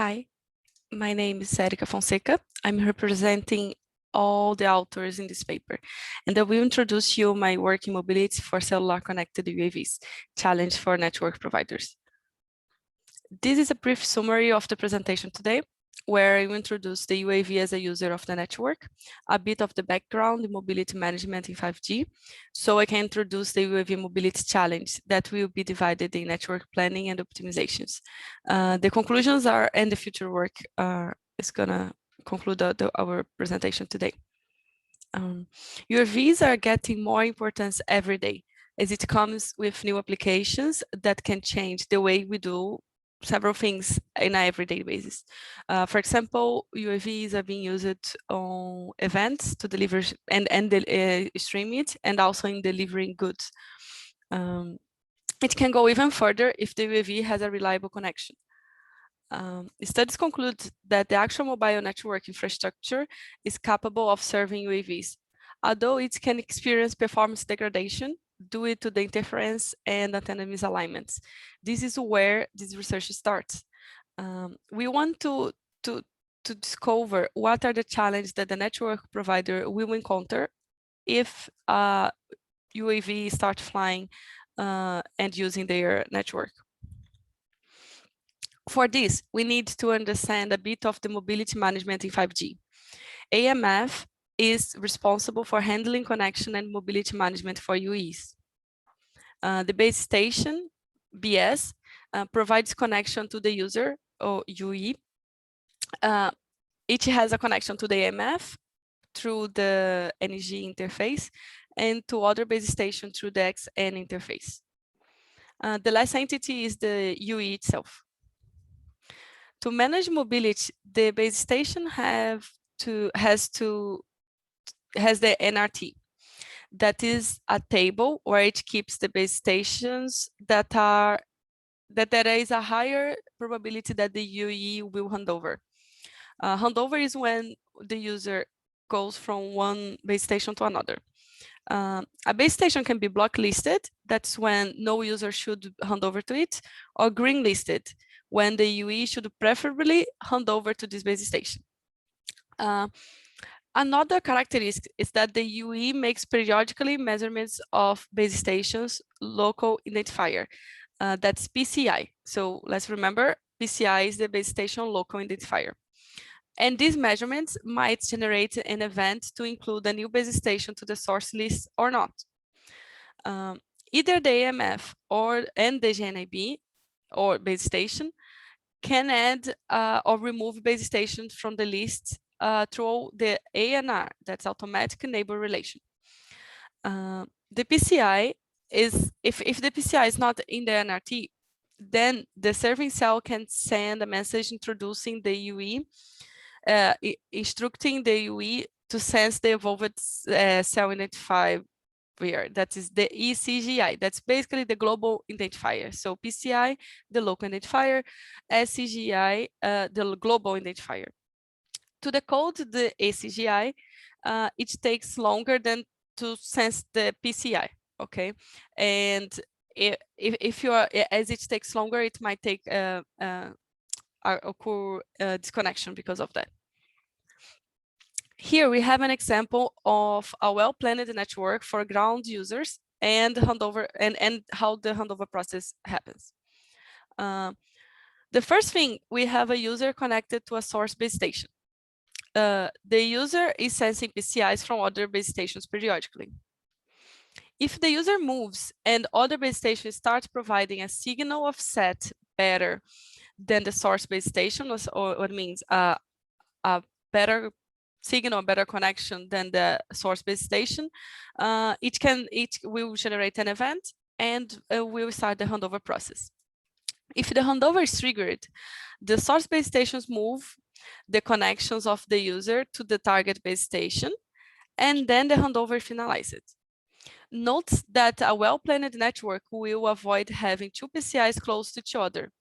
Hi, my name is Erika Fonseca. I'm representing all the authors in this paper, and I will introduce you my work in mobility for cellular-connected UAVs, challenge for network providers. This is a brief summary of the presentation today, where I will introduce the UAV as a user of the network, a bit of the background in mobility management in 5G, so I can introduce the UAV mobility challenge that will be divided in network planning and optimizations. The conclusions are, and the future work is gonna conclude our presentation today. UAVs are getting more importance every day, as it comes with new applications that can change the way we do several things in an everyday basis. For example, UAVs are being used on events to deliver and stream it, and also in delivering goods. It can go even further if the UAV has a reliable connection. Studies conclude that the actual mobile network infrastructure is capable of serving UAVs, although it can experience performance degradation due to the interference and antenna misalignments. This is where this research starts. We want to discover what are the challenges that the network provider will encounter if UAV start flying and using their network. For this, we need to understand a bit of the mobility management in 5G. AMF is responsible for handling connection and mobility management for UEs. The base station, BS, provides connection to the user, or UE. It has a connection to the AMF through the NG interface and to other base station through the XN interface. The last entity is the UE itself. To manage mobility, the base station has the NRT. That is a table where it keeps the base stations that there is a higher probability that the UE will hand over. Handover is when the user goes from one base station to another. A base station can be blocklisted, that's when no user should hand over to it, or green listed, when the UE should preferably hand over to this base station. Another characteristic is that the UE makes periodically measurements of base stations local identifier. That's PCI. So let's remember, PCI is the base station local identifier. And these measurements might generate an event to include a new base station to the source list or not. Either the AMF and the GNIB or base station can add or remove base stations from the list through the ANR, that's automatic neighbor relation. The PCI is, if the PCI is not in the NRT, then the serving cell can send a message introducing the UE, instructing the UE to sense the evolved cell identifier. That is the ECGI. That's basically the global identifier. So PCI, the local identifier, SCGI, the global identifier. To decode the ACGI, it takes longer than to sense the PCI. Okay, and if you are, as it takes longer, it might take occur disconnection because of that. Here we have an example of a well-planned network for ground users and handover and how the handover process happens. The first thing, we have a user connected to a source base station. The user is sensing PCIs from other base stations periodically. If the user moves and other base stations start providing a signal offset better than the source base station, or what means a better signal, a better connection than the source base station, it will generate an event and will start the handover process. If the handover is triggered, the source base stations move the connections of the user to the target base station, and then the handover finalizes. Note that a well-planned network will avoid having two PCIs close to each other,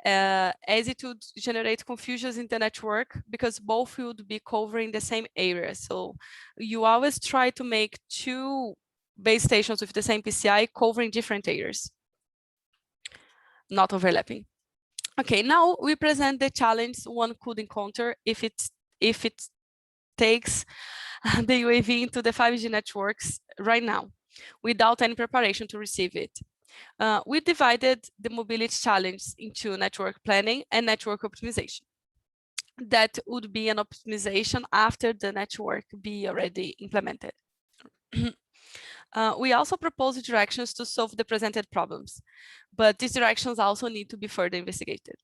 as it would generate confusions in the network because both would be covering the same area. So you always try to make two base stations with the same PCI covering different areas, not overlapping. Okay, now we present the challenge one could encounter if it takes the UAV into the 5G networks right now, without any preparation to receive it. We divided the mobility challenge into network planning and network optimization. That would be an optimization after the network be already implemented. We also propose directions to solve the presented problems, but these directions also need to be further investigated.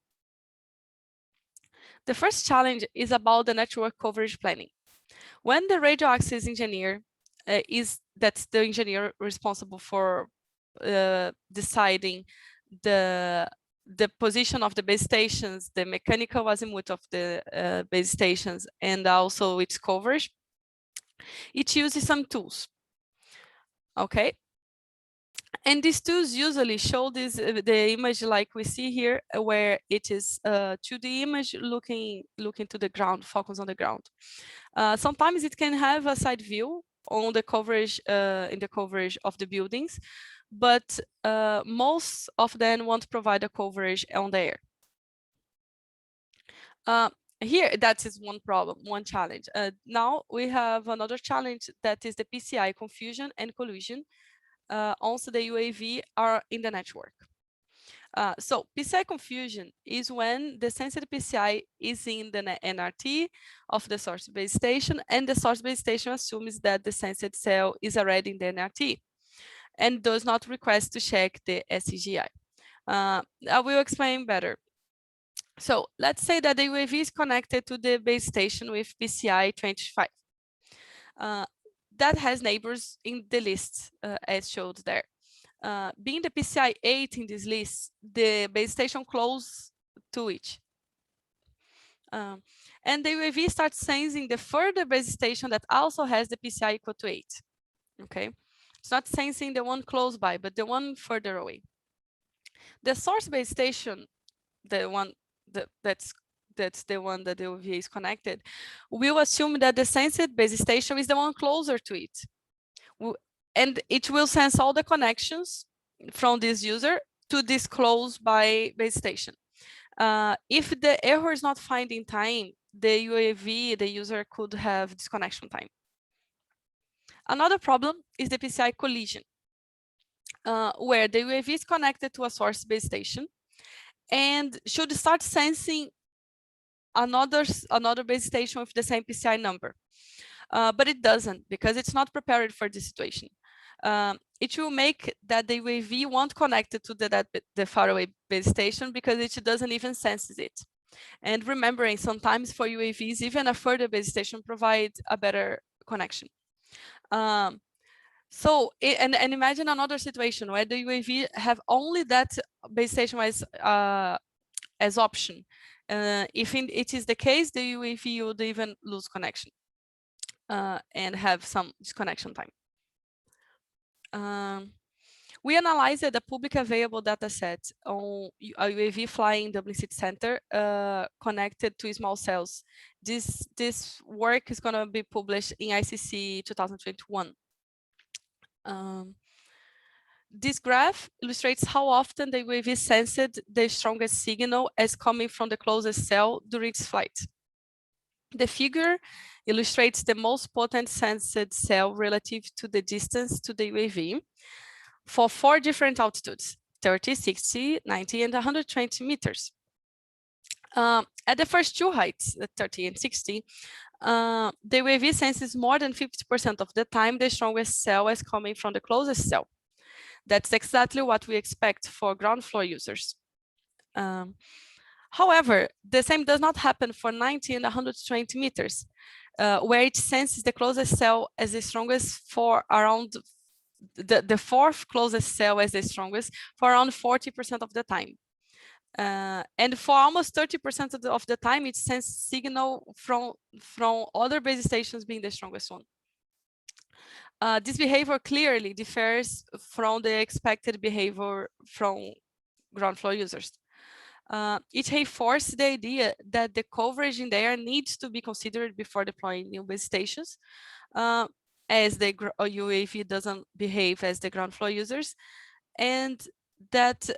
The first challenge is about the network coverage planning. When the radio access engineer that's the engineer responsible for deciding the position of the base stations, the mechanical azimuth of the base stations, and also its coverage, it uses some tools. Okay, and these tools usually show this the image like we see here, where it is 2D image looking to the ground, focus on the ground. Sometimes it can have a side view on the coverage in the coverage of the buildings, but most of them won't provide a coverage on the air. Here, that is one problem, one challenge. Now we have another challenge, that is the PCI confusion and collusion once the UAV are in the network. So PCI confusion is when the sensitive PCI is in the NRT of the source base station, and the source base station assumes that the sensitive cell is already in the NRT and does not request to check the SCGI. I will explain better. So let's say that the UAV is connected to the base station with PCI 25. That has neighbors in the list as showed there. Being the PCI 8 in this list, the base station close to it. And the UAV starts sensing the further base station that also has the PCI equal to 8. Okay, it's not sensing the one close by, but the one further away. The source base station, the one that's the one that the UAV is connected, will assume that the sensed base station is the one closer to it. And it will sense all the connections from this user to this close by base station. If the error is not found in time, the UAV, the user could have disconnection time. Another problem is the PCI collision, where the UAV is connected to a source base station and should start sensing another base station with the same PCI number. But it doesn't, because it's not prepared for this situation. It will make that the UAV won't connect it to the faraway base station because it doesn't even senses it. And remembering, sometimes for UAVs, even a further base station provides a better connection. So, and imagine another situation where the UAV have only that base station as option. If it is the case, the UAV would even lose connection and have some disconnection time. We analyzed the public available data set on a UAV flying Dublin City Center connected to small cells. This work is going to be published in ICC 2021. This graph illustrates how often the UAV sensed the strongest signal as coming from the closest cell during its flight. The figure illustrates the most potent sensed cell relative to the distance to the UAV for 4 different altitudes: 30, 60, 90, and 120 meters. At the first 2 heights, 30 and 60, the UAV senses more than 50% of the time the strongest cell is coming from the closest cell. That's exactly what we expect for ground floor users. However, the same does not happen for 90 and 120 meters, where it senses the closest cell as the strongest for around the fourth closest cell as the strongest for around 40% of the time. And for almost 30% of the time, it senses signal from other base stations being the strongest one. This behavior clearly differs from the expected behavior from ground floor users. It reinforces the idea that the coverage in the air needs to be considered before deploying new base stations, as the UAV doesn't behave as the ground floor users. And that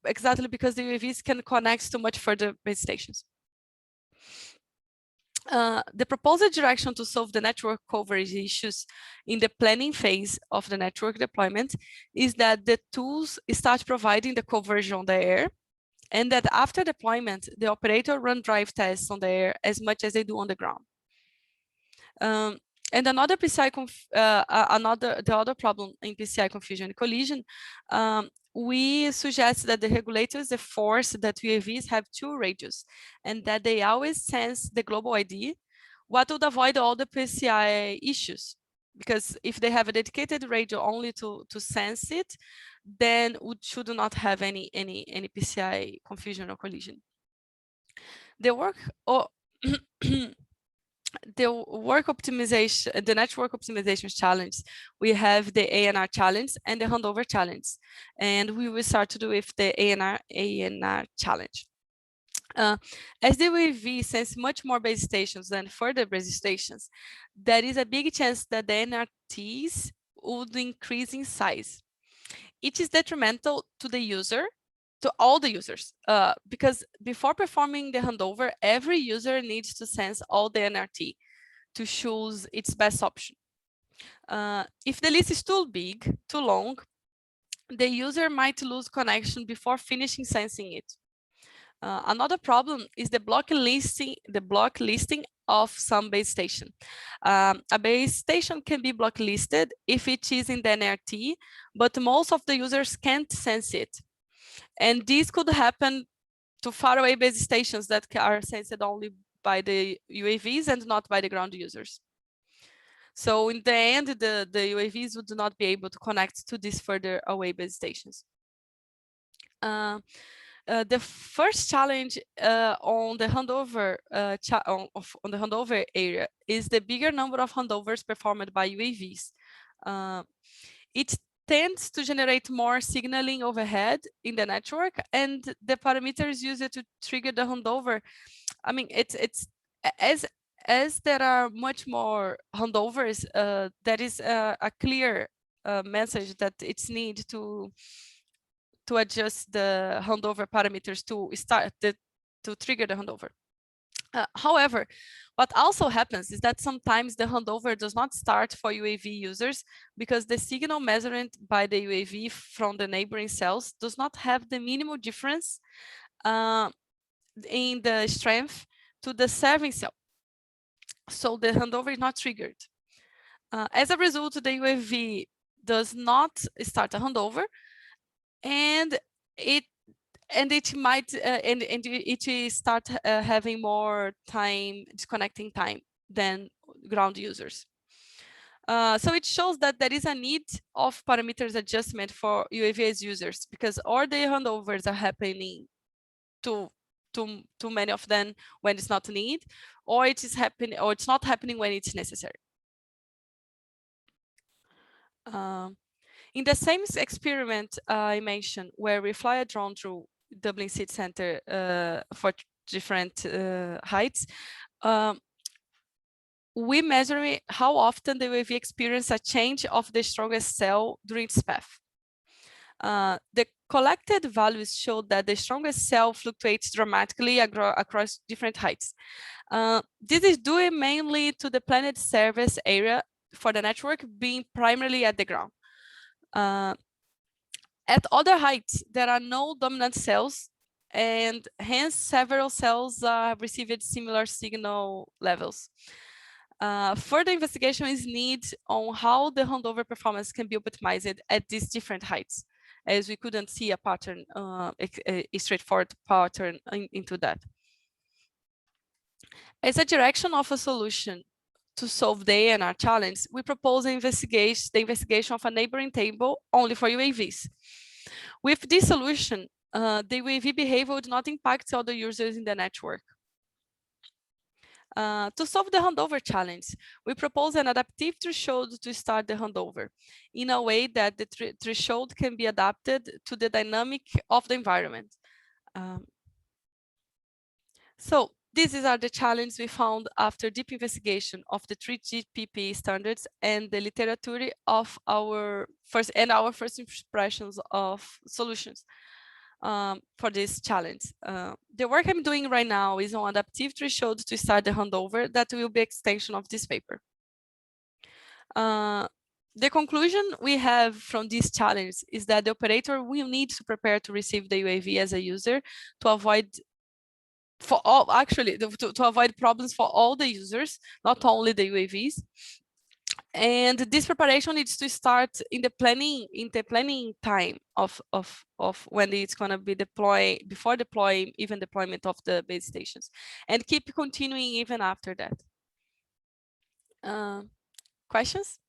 exactly because the UAVs can connect to much further base stations. The proposed direction to solve the network coverage issues in the planning phase of the network deployment is that the tools start providing the coverage on the air, and that after deployment, the operator run drive tests on the air as much as they do on the ground. And another the other problem in PCI confusion and collision, we suggest that the regulators enforce that UAVs have two radios and that they always sense the global ID, what would avoid all the PCI issues. Because if they have a dedicated radio only to sense it, then we should not have any PCI confusion or collision. The work or the network optimization challenge, we have the ANR challenge and the handover challenge. And we will start to do with the ANR challenge. As the UAV sense much more base stations than further base stations, there is a big chance that the NRTs would increase in size. It is detrimental to the user, to all the users, because before performing the handover, every user needs to sense all the NRT to choose its best option. If the list is too big, too long, the user might lose connection before finishing sensing it. Another problem is the block listing of some base station. A base station can be block listed if it is in the NRT, but most of the users can't sense it. And this could happen to faraway base stations that are sensed only by the UAVs and not by the ground users. So in the end, the UAVs would not be able to connect to these further away base stations. The first challenge on the handover on the handover area is the bigger number of handovers performed by UAVs. It tends to generate more signaling overhead in the network, and the parameters used to trigger the handover. I mean, it's as there are much more handovers, there is a clear message that it's need to adjust the handover parameters to trigger the handover. However, what also happens is that sometimes the handover does not start for UAV users because the signal measurement by the UAV from the neighboring cells does not have the minimal difference in the strength to the serving cell. So the handover is not triggered. As a result, the UAV does not start a handover, and it might start having more disconnecting time than ground users. So it shows that there is a need of parameters adjustment for UAVs users, because all the handovers are happening to too many of them when it's not needed, or it is happening, or it's not happening when it's necessary. In the same experiment I mentioned, where we fly a drone through Dublin City Center for different heights, we measure how often the UAV experience a change of the strongest cell during its path. The collected values show that the strongest cell fluctuates dramatically across different heights. This is due mainly to the planned service area for the network being primarily at the ground. At other heights, there are no dominant cells, and hence several cells received similar signal levels. Further investigation is needed on how the handover performance can be optimized at these different heights, as we couldn't see a pattern, a straightforward pattern into that. As a direction of a solution to solve the ANR challenge, we propose the investigation of a neighboring table only for UAVs. With this solution, the UAV behavior would not impact other users in the network. To solve the handover challenge, we propose an adaptive threshold to start the handover in a way that the threshold can be adapted to the dynamic of the environment. So these are the challenges we found after deep investigation of the 3GPP standards and the literature of our first impressions of solutions for this challenge. The work I'm doing right now is on adaptive threshold to start the handover that will be extension of this paper. The conclusion we have from this challenge is that the operator will need to prepare to receive the UAV as a user to avoid to avoid problems for all the users, not only the UAVs. And this preparation needs to start in the planning time of when it's going to be deployed, before deploying, even deployment of the base stations, and keep continuing even after that. Questions?